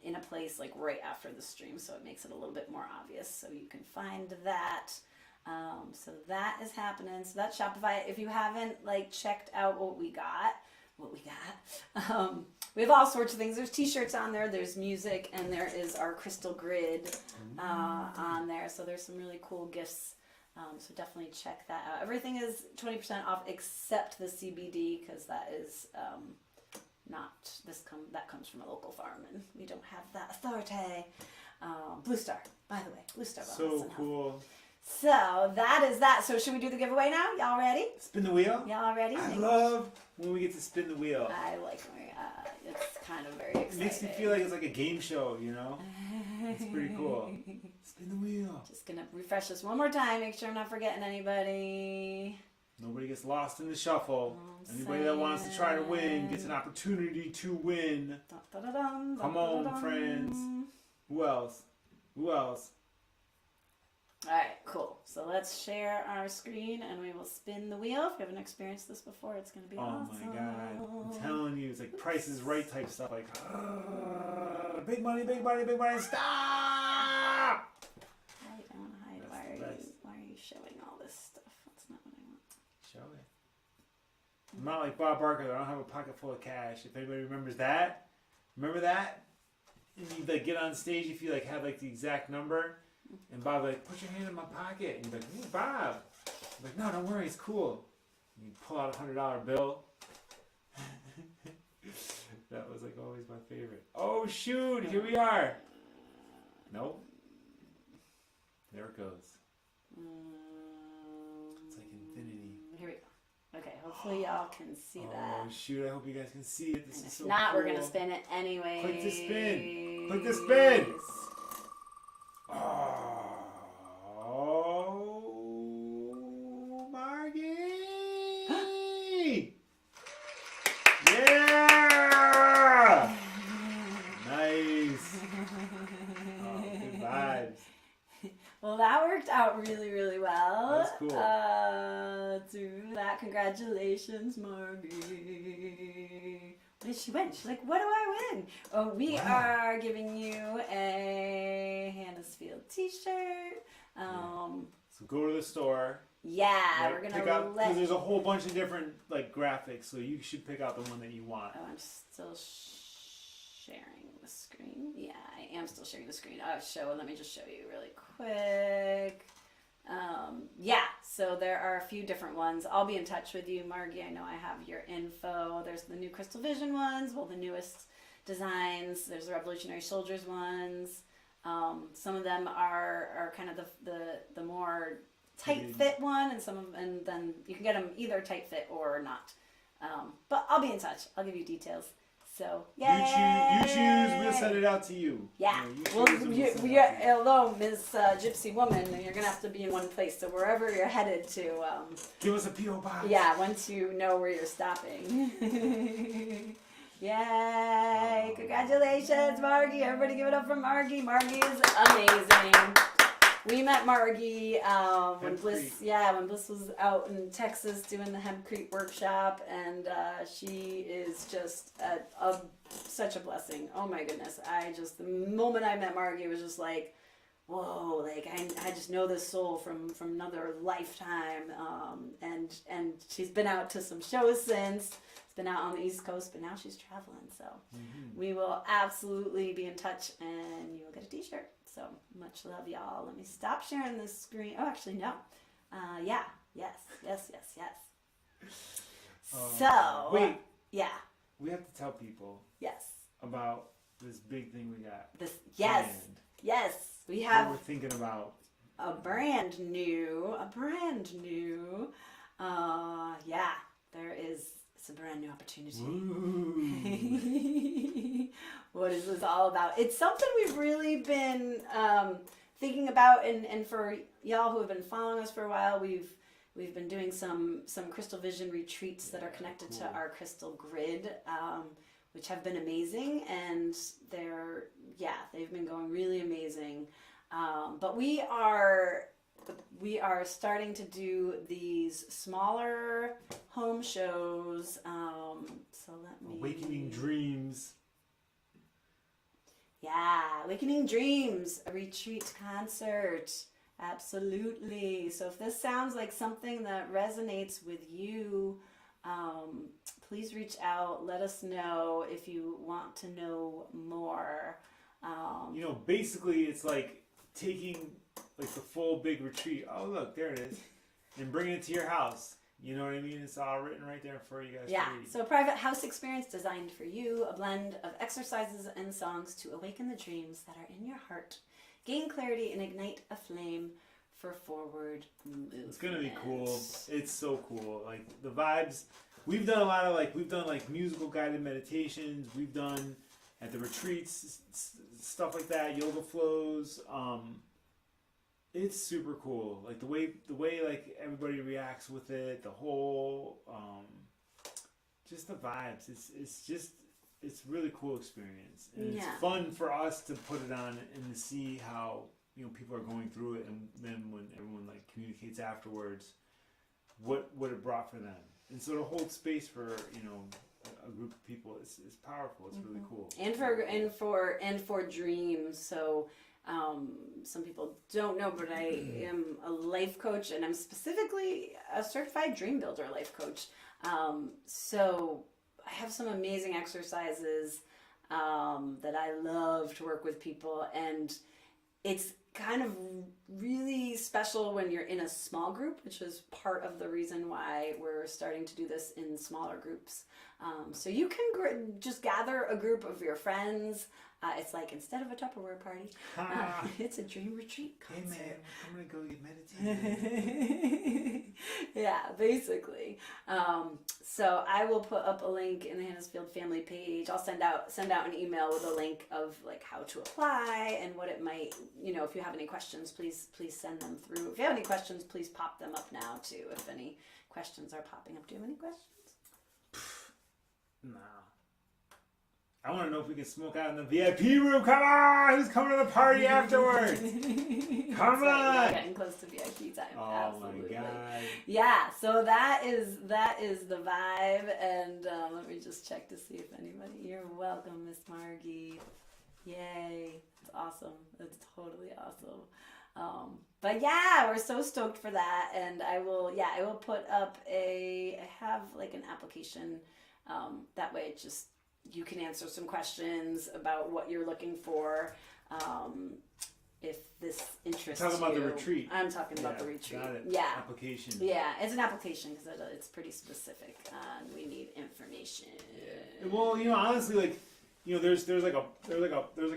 [SPEAKER 3] in a place like right after the stream, so it makes it a little bit more obvious, so you can find that. So that is happening. So that's Shopify. If you haven't like checked out what we got, we have all sorts of things. There's t-shirts on there, there's music, and there is our crystal grid on there. So there's some really cool gifts. So definitely check that out. Everything is 20% off except the CBD, because that is that comes from a local farm, and we don't have that authority. Blue Star, by the way, Blue Star.
[SPEAKER 2] So cool.
[SPEAKER 3] So that is that. So should we do the giveaway now? Y'all ready?
[SPEAKER 2] Spin the wheel?
[SPEAKER 3] Y'all ready?
[SPEAKER 2] I love when we get to spin the wheel.
[SPEAKER 3] I like when it's kind of very exciting.
[SPEAKER 2] It makes me feel like it's like a game show, It's pretty cool. Spin the wheel.
[SPEAKER 3] Just gonna refresh this one more time, make sure I'm not forgetting anybody.
[SPEAKER 2] Nobody gets lost in the shuffle. Anybody that wants to try to win gets an opportunity to win. Come on, friends. Who else? Who else?
[SPEAKER 3] All right, cool. So let's share our screen and we will spin the wheel. If you haven't experienced this before, it's going to be awesome.
[SPEAKER 2] Oh my god. I'm telling you, it's like Price is Right type stuff. Like, big money, big money, big money. Stop!
[SPEAKER 3] I don't hide. Why are you showing all this stuff? That's not what I want.
[SPEAKER 2] Show it. I'm not like Bob Barker. I don't have a pocket full of cash. If anybody remembers that, remember that? And you like get on stage if you like have like the exact number. And Bob like, put your hand in my pocket. And you're like, hey, Bob. I'm like, no, don't worry, it's cool. And you pull out a $100 bill. That was like always my favorite. Oh shoot, here we are. Nope. There it goes. It's like infinity.
[SPEAKER 3] Here we go. Okay, hopefully y'all can see that.
[SPEAKER 2] Oh shoot, I hope you guys can see it. This
[SPEAKER 3] And
[SPEAKER 2] is
[SPEAKER 3] if
[SPEAKER 2] so
[SPEAKER 3] not,
[SPEAKER 2] cool.
[SPEAKER 3] we're gonna spin it anyway.
[SPEAKER 2] Click the spin. Click the spin. Oh, Margie! Yeah! Nice. Oh, good vibes.
[SPEAKER 3] Well, that worked out really, really well.
[SPEAKER 2] That's cool.
[SPEAKER 3] To that, congratulations, Margie. What did she win? She's like, what do I win? Oh, we are giving you a HannaH's Field t-shirt.
[SPEAKER 2] So go to the store.
[SPEAKER 3] Yeah,
[SPEAKER 2] Right,
[SPEAKER 3] we're
[SPEAKER 2] pick
[SPEAKER 3] gonna
[SPEAKER 2] out, because there's a whole bunch of different like graphics, so you should pick out the one that you want.
[SPEAKER 3] Oh, I'm still sharing the screen. Yeah, I am still sharing the screen. Let me just show you really quick. Yeah, so there are a few different ones. I'll be in touch with you, Margie. I know I have your info. There's the new Crystal Vision ones, well, the newest designs. There's the Revolutionary Soldiers ones. Some of them are kind of the more tight fit one, and then you can get them either tight fit or not. But I'll be in touch. I'll give you details. So yeah,
[SPEAKER 2] You choose. We'll send it out to you.
[SPEAKER 3] Yeah. Hello, Miss Gypsy Woman. You're gonna have to be in one place. So wherever you're headed to,
[SPEAKER 2] Give us a PO box.
[SPEAKER 3] yeah. Once you know where you're stopping. Yay! Congratulations, Margie. Everybody give it up for Margie. Margie is amazing. We met Margie when Bliss was out in Texas doing the Hempcrete workshop, and she is just such a blessing. Oh my goodness! The moment I met Margie, was just like, whoa! Like I just know this soul from another lifetime, and she's been out to some shows since. Been out on the East Coast, but now she's traveling, so we will absolutely be in touch, and you will get a t-shirt. So much love, y'all. Let me stop sharing this screen. Oh, actually, no. Yes. So
[SPEAKER 2] wait,
[SPEAKER 3] yeah,
[SPEAKER 2] we have to tell people
[SPEAKER 3] yes
[SPEAKER 2] about this big thing we got.
[SPEAKER 3] Yes, we have.
[SPEAKER 2] What we're thinking about
[SPEAKER 3] a brand new. There is. It's a brand new opportunity. What is this all about? It's something we've really been thinking about, and for y'all who have been following us for a while, we've been doing some Crystal Vision retreats that are connected to our crystal grid, which have been amazing, and they've been going really amazing. But we are starting to do these smaller home shows. So let me.
[SPEAKER 2] Awakening Dreams.
[SPEAKER 3] Yeah, Awakening Dreams, a retreat concert. Absolutely. So if this sounds like something that resonates with you, please reach out. Let us know if you want to know more.
[SPEAKER 2] Basically, it's like taking like the full big retreat. Oh, look, there it is. And bringing it to your house. You know what I mean? It's all written right there for you guys to read.
[SPEAKER 3] So a private house experience designed for you, a blend of exercises and songs to awaken the dreams that are in your heart, gain clarity, and ignite a flame for forward movement.
[SPEAKER 2] It's going to be cool. It's so cool. Like, the vibes. We've done a lot of, musical guided meditations. We've done, at the retreats, stuff like that, yoga flows. It's super cool. Like the way like everybody reacts with it, the whole just the vibes. It's really cool experience. And it's fun for us to put it on and to see how, you know, people are going through it, and then when everyone like communicates afterwards what it brought for them. And so to hold space for, you know, a group of people is powerful. It's really cool.
[SPEAKER 3] And for dreams. So some people don't know, but I am a life coach, and I'm specifically a certified dream builder life coach. So I have some amazing exercises that I love to work with people, and it's kind of really special when you're in a small group, which is part of the reason why we're starting to do this in smaller groups. So you can just gather a group of your friends. It's like, instead of a Tupperware party, it's a dream retreat concert.
[SPEAKER 2] Hey man, I'm gonna go get meditated.
[SPEAKER 3] Yeah, basically. So I will put up a link in the HannaH's Field family page. I'll send out an email with a link of like how to apply and what it might, you know, if you have any questions, please send them through. If you have any questions, please pop them up now too, if any questions are popping up. Do you have any questions?
[SPEAKER 2] No. I want to know if we can smoke out in the VIP room. Come on! Who's coming to the party afterwards? Come on!
[SPEAKER 3] We're getting close to VIP time.
[SPEAKER 2] Oh
[SPEAKER 3] Absolutely.
[SPEAKER 2] my god!
[SPEAKER 3] Yeah, so that is the vibe, and let me just check to see if anybody. You're welcome, Miss Margie. Yay! It's awesome. It's totally awesome. But yeah, we're so stoked for that, and I will put up I have like an application. That way, it just. You can answer some questions about what you're looking for, if this interests you.
[SPEAKER 2] Talking about the retreat.
[SPEAKER 3] I'm talking about the retreat.
[SPEAKER 2] Got it.
[SPEAKER 3] Yeah.
[SPEAKER 2] Application.
[SPEAKER 3] Yeah, it's an application because it's pretty specific. We need information.
[SPEAKER 2] Yeah. Well, you know, honestly, like, you know, there's like a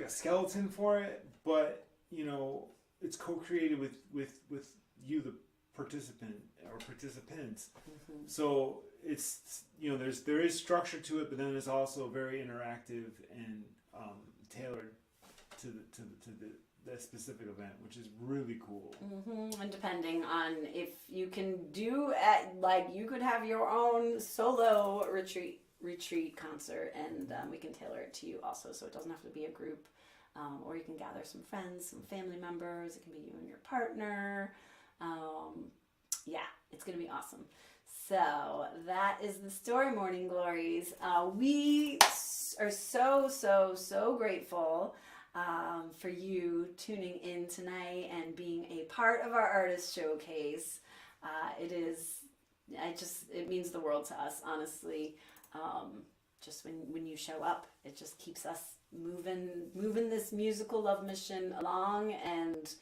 [SPEAKER 2] skeleton for it, but you know, it's co-created with you, the participant or participants. Mm-hmm. So it's, you know, there is structure to it, but then it's also very interactive and tailored to the specific event, which is really cool.
[SPEAKER 3] Mm-hmm. And depending on if you can do you could have your own solo retreat concert, and we can tailor it to you also, so it doesn't have to be a group, or you can gather some friends, some family members. It can be you and your partner. Yeah, it's gonna be awesome. So that is the story, Morning Glories. We are so grateful for you tuning in tonight and being a part of our artist showcase. It means the world to us, honestly. Just when you show up, it just keeps us moving this musical love mission along, and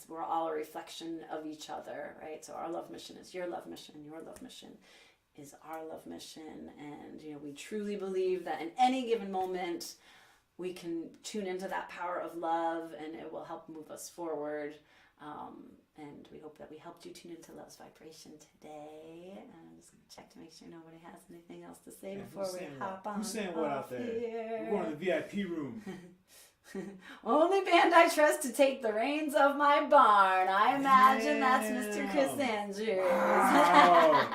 [SPEAKER 3] we're all a reflection of each other, right? So our love mission is your love mission, your love mission is our love mission, and you know, we truly believe that in any given moment we can tune into that power of love, and it will help move us forward. And we hope that we helped you tune into love's vibration today. And I'm just gonna check to make sure nobody has anything else to say before we hop on.
[SPEAKER 2] Who's saying what out there? We're going to the VIP room.
[SPEAKER 3] Only band I trust to take the reins of my barn. I imagine that's Mr. Chris Andrews.
[SPEAKER 2] Wow.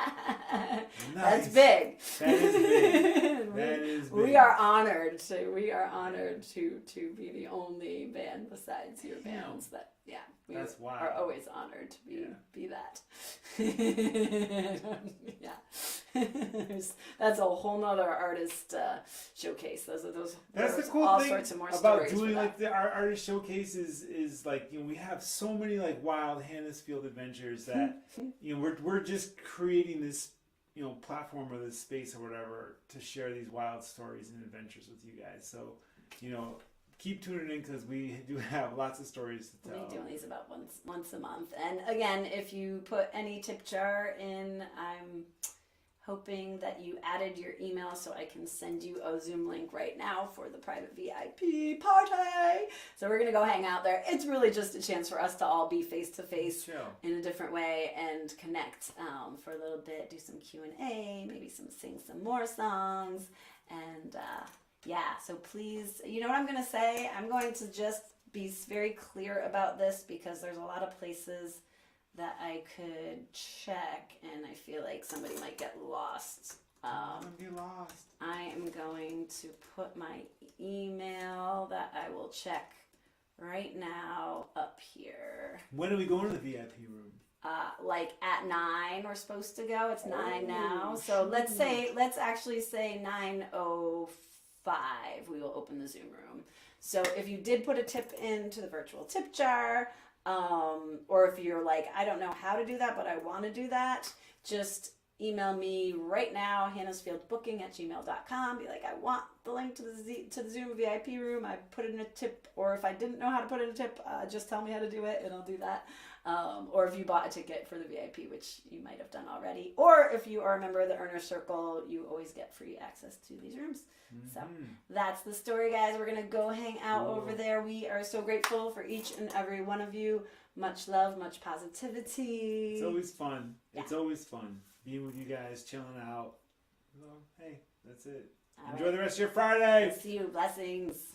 [SPEAKER 2] Nice.
[SPEAKER 3] That's big.
[SPEAKER 2] That is big. That is big.
[SPEAKER 3] We are honored to be the only band besides your bands that we are always honored to be that. Yeah. That's a whole nother artist showcase.
[SPEAKER 2] That's the cool
[SPEAKER 3] all
[SPEAKER 2] thing
[SPEAKER 3] sorts of more
[SPEAKER 2] about
[SPEAKER 3] stories
[SPEAKER 2] doing like our artist showcase is like, you know, we have so many like wild HannaH's Field adventures that you know, we're just creating this, you know, platform or this space or whatever to share these wild stories and adventures with you guys. So, you know, keep tuning in because we do have lots of stories to tell.
[SPEAKER 3] We do these about once a month. And again, if you put any tip jar in, I'm hoping that you added your email so I can send you a Zoom link right now for the private VIP party. So we're going to go hang out there. It's really just a chance for us to all be face to face in a different way and connect for a little bit, do some Q&A, maybe sing some more songs. And yeah, so please, you know what I'm going to say? I'm going to just be very clear about this because there's a lot of places that I could check, and I feel like somebody might get lost.
[SPEAKER 2] Don't be lost.
[SPEAKER 3] I am going to put my email that I will check right now up here.
[SPEAKER 2] When are we going to the VIP room?
[SPEAKER 3] Like at 9 we're supposed to go. It's 9 now. So let's actually say 9:05 we will open the Zoom room. So if you did put a tip into the virtual tip jar, or if you're like, I don't know how to do that, but I want to do that, just email me right now, hannahsfieldbooking@gmail.com. Be like, I want the link to the Zoom VIP room. I put in a tip, or if I didn't know how to put in a tip, just tell me how to do it, and I'll do that. Or if you bought a ticket for the VIP, which you might have done already, or if you are a member of the Earner Circle, you always get free access to these rooms. So that's the story, guys. We're gonna go hang out over there. We are so grateful for each and every one of you. Much love, much positivity.
[SPEAKER 2] It's always fun.
[SPEAKER 3] Yeah.
[SPEAKER 2] It's always fun being with you guys, chilling out. Well, hey, that's it.
[SPEAKER 3] All
[SPEAKER 2] Enjoy
[SPEAKER 3] right.
[SPEAKER 2] the rest of your Friday.
[SPEAKER 3] See you. Blessings.